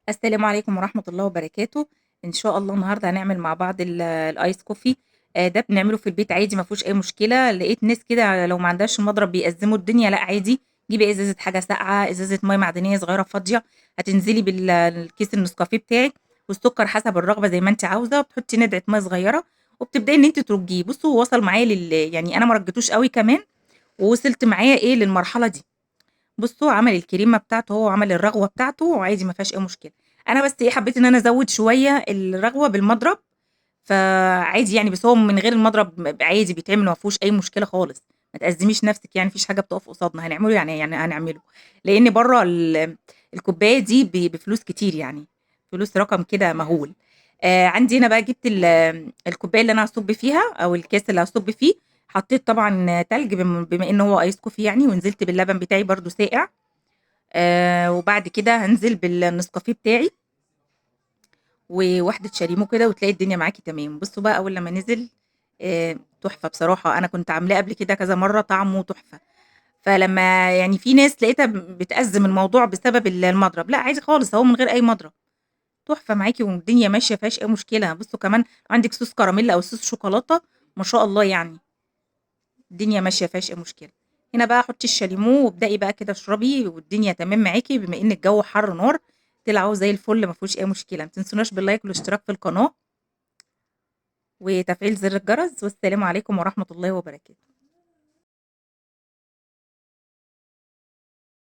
السلام عليكم ورحمة الله وبركاته. إن شاء الله النهارده هنعمل مع بعض الآيس كوفي. ده بنعمله في البيت عادي ما فيهوش أي مشكلة. لقيت ناس كده لو ما عندهاش المضرب بيأزموا الدنيا، لأ عادي. جيبي إزازة حاجة ساقعة، إزازة مَيّة معدنية صغيرة فاضية، هتنزلي الكيس النسكافيه بتاعِك والسكر حسب الرغبة زي ما أنتِ عاوزة، وبتحطي ندعة مَيّة صغيرة وبتبدئي إن أنتِ ترُجّيه. بُصّوا هو وصل معايا يعني أنا ما رجيتوش أوي كمان، ووصلت معايا إيه للمرحلة دي. بُصّوا، عمل الكريمة بتاعته هو وعمل الرغوة بتاعته وعادي ما فيهاش أي مشكلة. أنا بس إيه، حبّيت إن أنا أزوّد شوية الرغوة بالمضرب، فعادي يعني، بس هو من غير المضرب عادي بيتعمل ما فيهوش أي مشكلة خالص. ما تأزّميش نَفْسِك يعني، ما فيش حاجة بتقف قصادنا، هنعمله يعني هنعمله. لإن برّه الكوباية دي بفلوس كتير يعني، فلوس رقم كده مهول. عندي هنا بقى جِبت الكوباية اللي أنا هاصُب فيها أو الكاس اللي هاصُب فيه، حطّيت طبعًا تلج بما إن هو ice coffee يعني، ونزلت باللبن بتاعي برضه ساقع. وبعد كده هانزل بالنسكافيه بتاعي وواحدة شاليمو كده وتلاقي الدنيا معاكِ تمام. بُصّوا بقى أول لمّا نزل تحفة بصراحة. أنا كنت عاملاه قبل كده كذا مرّة، طعمه تحفة. فلمّا يعني في ناس لقيتها بتأزِّم الموضوع بسبب المضرب، لأ عادي خالص أهو من غير أي مضرب، تحفة معاكِ والدنيا ماشية ما فيهاش أي مشكلة. بُصّوا كمان عندِك صوص كراميل أو صوص شوكولاتة، ما شاء الله يعني. الدنيا ماشية ما فيهاش أي مشكلة. هنا بقى حُطّي الشاليمو وابدئي بقى كده اشربي والدنيا تمام معاكِ، بما إن الجو حَر نار، طلع أهو زي الفل ما فيهوش أي مشكلة. ما تنسوناش باللايك والاشتراك في القناة وتفعيل زر الجرس، والسلام عليكم ورحمة الله وبركاته.